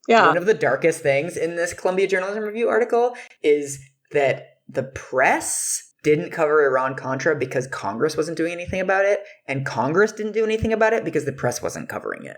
Yeah. One of the darkest things in this Columbia Journalism Review article is that the press didn't cover Iran-Contra because Congress wasn't doing anything about it, and Congress didn't do anything about it because the press wasn't covering it.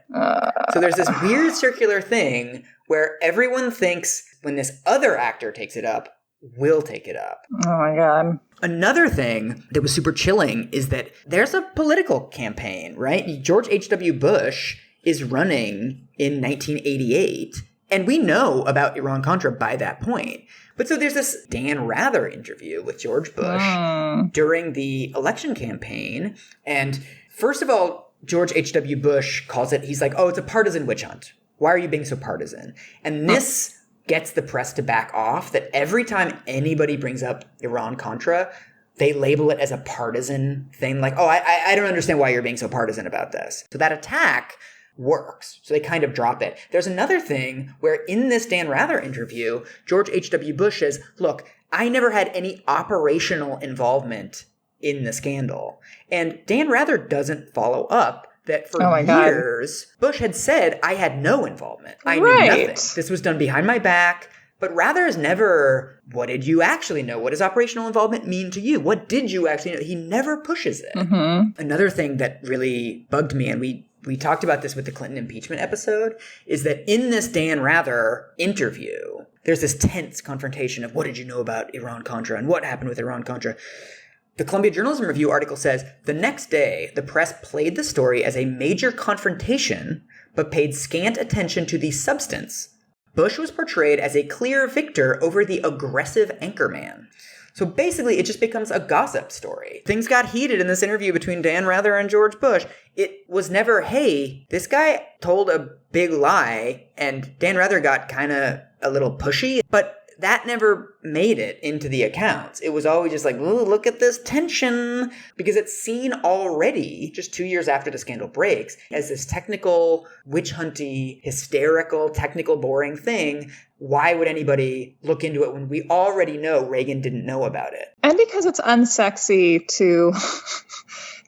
So there's this weird circular thing where everyone thinks when this other actor takes it up, we'll take it up. Oh my God. Another thing that was super chilling is that there's a political campaign, right? George H.W. Bush is running in 1988, and we know about Iran-Contra by that point. But so there's this Dan Rather interview with George Bush during the election campaign. And first of all, George H.W. Bush calls it, he's like, oh, it's a partisan witch hunt. Why are you being so partisan? And this gets the press to back off, that every time anybody brings up Iran-Contra, they label it as a partisan thing. Like, oh, I don't understand why you're being so partisan about this. So that attack works. So they kind of drop it. There's another thing where in this Dan Rather interview, George H.W. Bush says, look, I never had any operational involvement in the scandal. And Dan Rather doesn't follow up that for years, Bush had said, I had no involvement. I knew nothing. This was done behind my back. But Rather is never, what did you actually know? What does operational involvement mean to you? What did you actually know? He never pushes it. Another thing that really bugged me, and we talked about this with the Clinton impeachment episode, is that in this Dan Rather interview, there's this tense confrontation of what did you know about Iran-Contra and what happened with Iran-Contra. The Columbia Journalism Review article says, the next day, the press played the story as a major confrontation, but paid scant attention to the substance. Bush was portrayed as a clear victor over the aggressive anchorman. So basically, it just becomes a gossip story. Things got heated in this interview between Dan Rather and George Bush. It was never, hey, this guy told a big lie, and Dan Rather got kind of a little pushy, but that never made it into the accounts. It was always just like, ooh, look at this tension, because it's seen already, just 2 years after the scandal breaks, as this technical, witch-hunty, hysterical, technical, boring thing. Why would anybody look into it when we already know Reagan didn't know about it? And because it's unsexy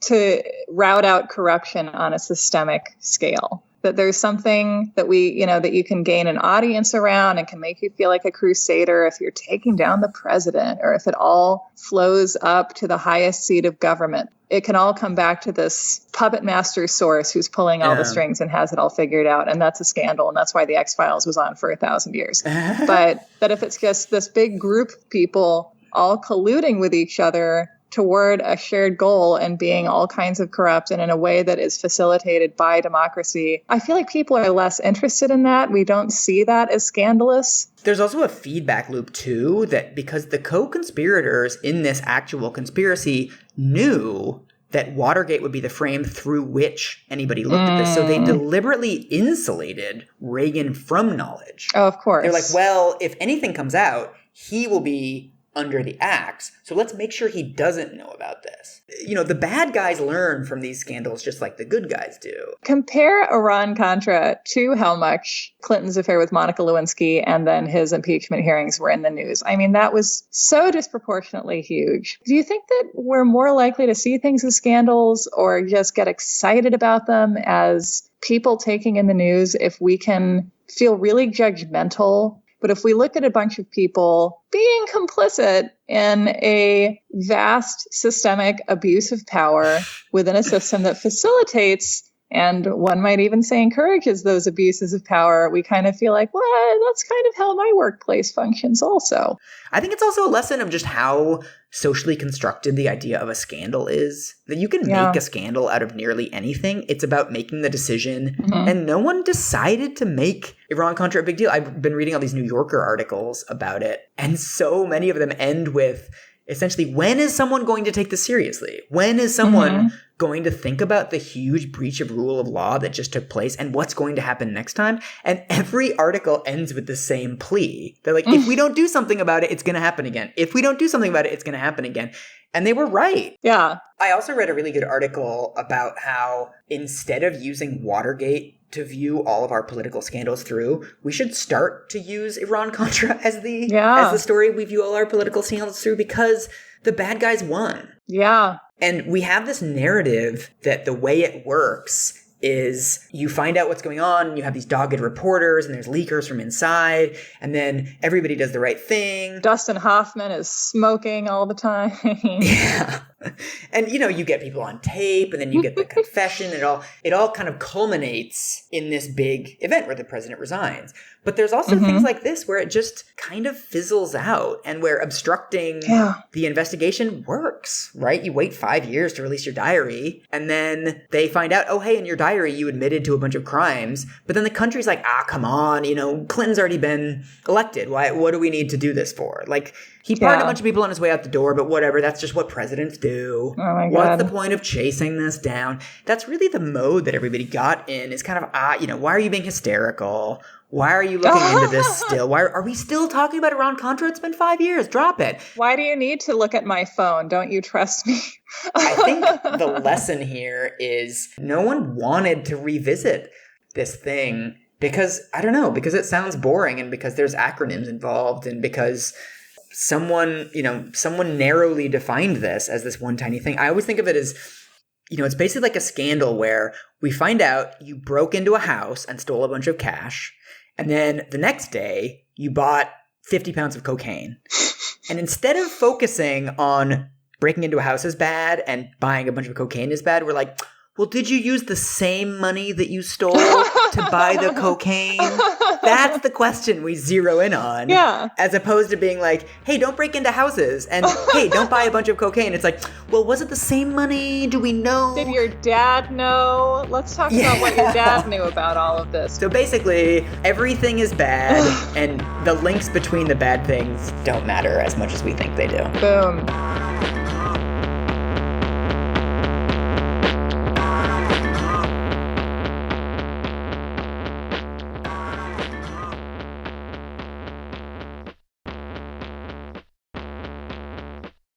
to rout out corruption on a systemic scale. That there's something that that you can gain an audience around and can make you feel like a crusader if you're taking down the president, or if it all flows up to the highest seat of government. It can all come back to this puppet master source who's pulling all the strings and has it all figured out. And that's a scandal. And that's why the X-Files was on for 1,000 years. But that if it's just this big group of people all colluding with each other toward a shared goal and being all kinds of corrupt and in a way that is facilitated by democracy, I feel like people are less interested in that. We don't see that as scandalous. There's also a feedback loop, too, that because the co-conspirators in this actual conspiracy knew that Watergate would be the frame through which anybody looked at this. So they deliberately insulated Reagan from knowledge. Oh, of course. They're like, well, if anything comes out, he will be under the axe. So let's make sure he doesn't know about this. You know, the bad guys learn from these scandals just like the good guys do. Compare Iran-Contra to how much Clinton's affair with Monica Lewinsky and then his impeachment hearings were in the news. I mean, that was so disproportionately huge. Do you think that we're more likely to see things as scandals or just get excited about them as people taking in the news if we can feel really judgmental? But if we look at a bunch of people being complicit in a vast systemic abuse of power within a system that facilitates, and one might even say encourages, those abuses of power, we kind of feel like, well, that's kind of how my workplace functions also. I think it's also a lesson of just how socially constructed the idea of a scandal is. That you can make a scandal out of nearly anything. It's about making the decision. And no one decided to make Iran-Contra a big deal. I've been reading all these New Yorker articles about it, and so many of them end with essentially, when is someone going to take this seriously? When is someone going to think about the huge breach of rule of law that just took place and what's going to happen next time? And every article ends with the same plea. They're like, if we don't do something about it, it's going to happen again. If we don't do something about it, it's going to happen again. And they were right. Yeah. I also read a really good article about how instead of using Watergate to view all of our political scandals through, we should start to use Iran-Contra as the story we view all our political scandals through, because the bad guys won. Yeah. And we have this narrative that the way it works is you find out what's going on, and you have these dogged reporters, and there's leakers from inside, and then everybody does the right thing. Dustin Hoffman is smoking all the time. Yeah. And, you get people on tape, and then you get the confession. It all kind of culminates in this big event where the president resigns. But there's also things like this where it just kind of fizzles out, and where obstructing the investigation works, right? You wait 5 years to release your diary, and then they find out, oh, hey, in your diary, you admitted to a bunch of crimes. But then the country's like, come on, Clinton's already been elected. What do we need to do this for? Like, he pardoned a bunch of people on his way out the door, but whatever. That's just what presidents do. Oh my God. What's the point of chasing this down? That's really the mode that everybody got in. Is kind of, why are you being hysterical? Why are you looking into this still? Why are we still talking about Iran-Contra? It's been 5 years. Drop it. Why do you need to look at my phone? Don't you trust me? I think the lesson here is no one wanted to revisit this thing because, I don't know, because it sounds boring, and because there's acronyms involved, and because someone narrowly defined this as this one tiny thing. I always think of it as, it's basically like a scandal where we find out you broke into a house and stole a bunch of cash, and then the next day you bought 50 pounds of cocaine. And instead of focusing on breaking into a house is bad and buying a bunch of cocaine is bad, we're like, well, did you use the same money that you stole to buy the cocaine? That's the question we zero in on. Yeah. As opposed to being like, hey, don't break into houses. And hey, don't buy a bunch of cocaine. It's like, well, was it the same money? Do we know? Did your dad know? Let's talk about what your dad knew about all of this. So basically, everything is bad, and the links between the bad things don't matter as much as we think they do. Boom.